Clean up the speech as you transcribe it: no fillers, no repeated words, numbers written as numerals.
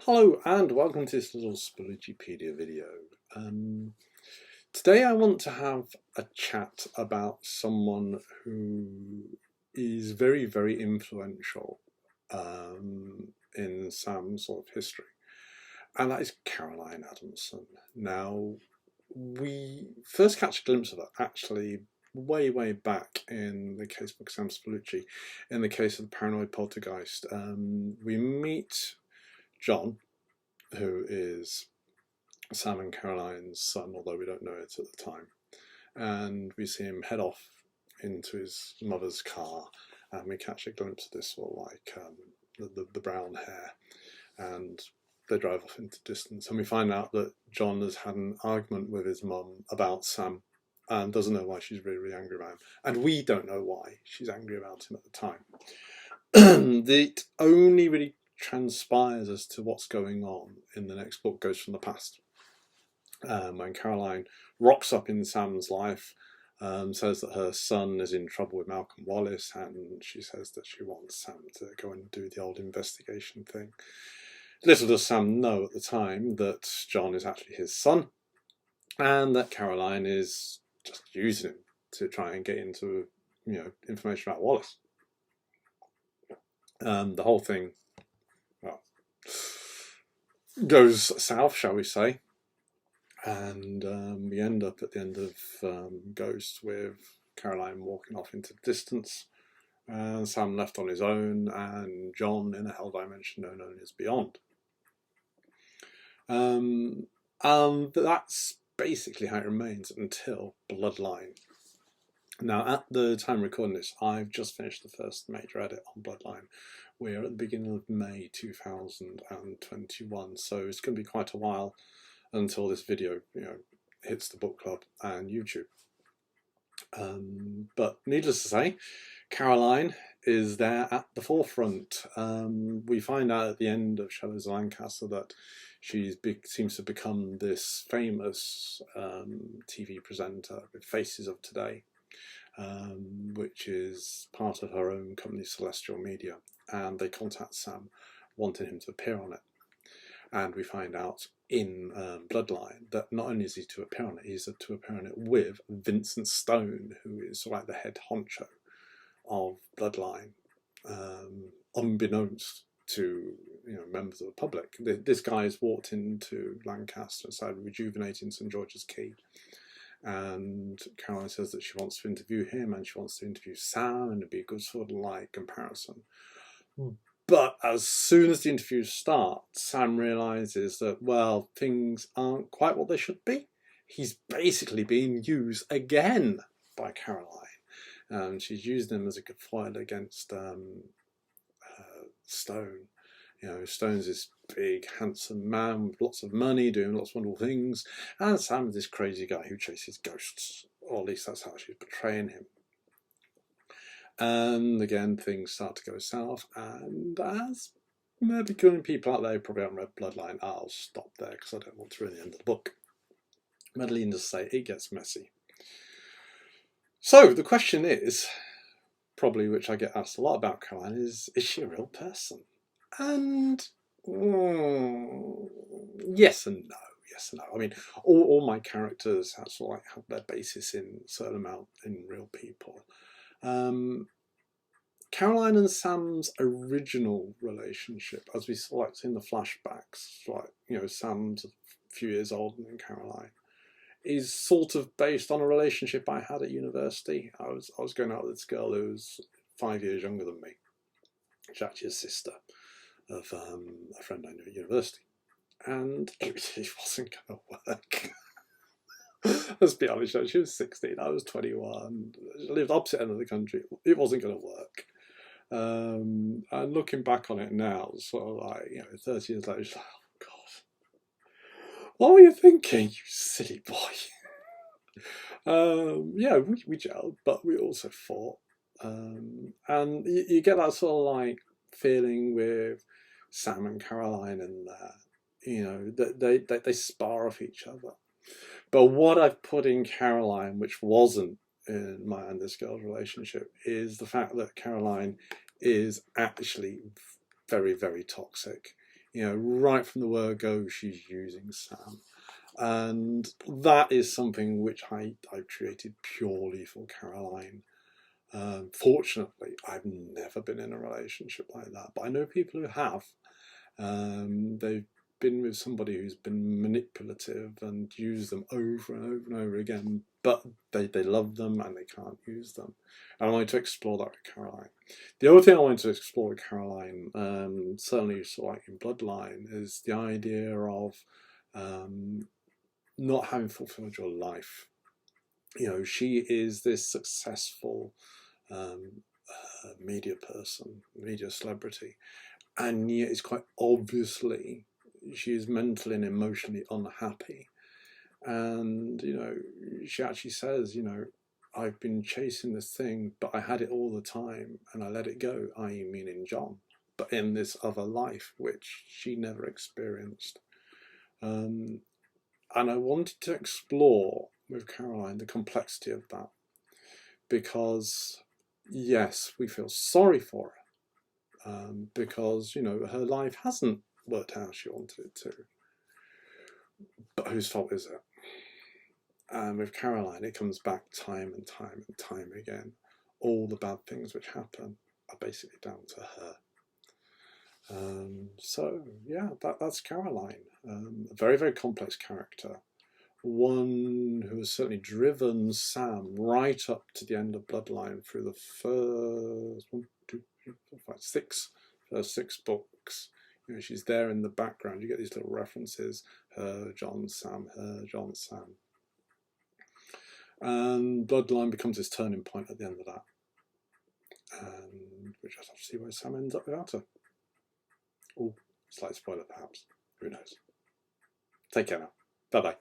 Hello and welcome to this little Spalluccipedia video. Today I want to have a chat about someone who is very, very influential in Sam's sort of history, and that is Caroline Adamson. Now, we first catch a glimpse of her actually way, way back in the casebook Sam Spallucci, in the case of the paranoid poltergeist. We meet John, who is Sam and Caroline's son, although we don't know it at the time. And we see him head off into his mother's car, and we catch a glimpse of this sort of like the brown hair, and they drive off into distance. And we find out that John has had an argument with his mum about Sam and doesn't know why she's really, really angry about him. And we don't know why she's angry about him at the time. It only really transpires as to what's going on in the next book goes from the past, when Caroline rocks up in Sam's life, says that her son is in trouble with Malcolm Wallace, and she says that she wants Sam to go and do the old investigation thing. Little does Sam know at the time that John is actually his son, and that Caroline is just using him to try and get into information about Wallace. The whole thing, well, goes south, shall we say, and we end up at the end of Ghost with Caroline walking off into the distance, and Sam left on his own, and John in a hell dimension known only as Beyond. That's basically how it remains until Bloodline. Now, at the time of recording this, I've just finished the first major edit on Bloodline. We're at the beginning of May 2021, so it's going to be quite a while until this video, hits the book club and YouTube. But needless to say, Caroline is there at the forefront. We find out at the end of Shadows of Lancaster that she seems to become this famous TV presenter with Faces of Today, which is part of her own company, Celestial Media, and they contact Sam wanting him to appear on it. And we find out in Bloodline that not only is he to appear on it, he's to appear on it with Vincent Stone, who is sort of like the head honcho of Bloodline, unbeknownst to members of the public. This guy has walked into Lancaster and started rejuvenating St George's Quay, and Caroline says that she wants to interview him and she wants to interview Sam, and it'd be a good sort of like comparison. But as soon as the interview starts, Sam realises that, well, things aren't quite what they should be. He's basically being used again by Caroline. She's used him as a good foil against Stone. Stone's this big, handsome man with lots of money, doing lots of wonderful things, and Sam is this crazy guy who chases ghosts, or at least that's how she's portraying him. And again, things start to go south, and as maybe good people out there who probably haven't read Bloodline, I'll stop there because I don't want to ruin the end of the book. Madeline does say it gets messy. So the question is, probably which I get asked a lot about Caroline, is she a real person? And yes and no. Yes and no. I mean, all my characters have sort of like have their basis in a certain amount in real people. Caroline and Sam's original relationship, as we saw like in the flashbacks, like Sam's a few years older than Caroline, is sort of based on a relationship I had at university. I was going out with this girl who was 5 years younger than me. She's actually a sister of a friend I knew at university, and it wasn't going to work. Let's be honest, she was 16, I was 21, she lived opposite end of the country. It wasn't going to work. And looking back on it now, sort of like 30 years later, she's like, oh God, what were you thinking, you silly boy? We gelled, but we also fought, and you get that sort of like feeling with Sam and Caroline in there, that they spar off each other. But what I've put in Caroline, which wasn't in my and this girl's relationship, is the fact that Caroline is actually very, very toxic. You know, right from the word go, she's using Sam. And that is something which I created purely for Caroline. Fortunately, I've never been in a relationship like that, but I know people who have. They've been with somebody who's been manipulative and used them over and over and over again, but they love them and they can't use them. And I wanted to explore that with Caroline. The other thing I wanted to explore with Caroline, certainly sort of like in Bloodline, is the idea of not having fulfilled your life. You know, she is this successful media person, media celebrity, and yet it's quite obviously she is mentally and emotionally unhappy. And, you know, she actually says, you know, I've been chasing this thing, but I had it all the time and I let it go, i.e. meaning John, but in this other life, which she never experienced. And I wanted to explore with Caroline the complexity of that, because yes, we feel sorry for her, because, you know, her life hasn't worked how she wanted it to. But whose fault is it? And with Caroline, it comes back time and time and time again. All the bad things which happen are basically down to her. So yeah, that's Caroline. A very, very complex character. One who has certainly driven Sam right up to the end of Bloodline through the first first six books. You know, she's there in the background. You get these little references: her, John, Sam, her, John, Sam. And Bloodline becomes this turning point at the end of that. And we just have to see where Sam ends up without her. Oh, slight spoiler perhaps. Who knows? Take care now. Bye-bye.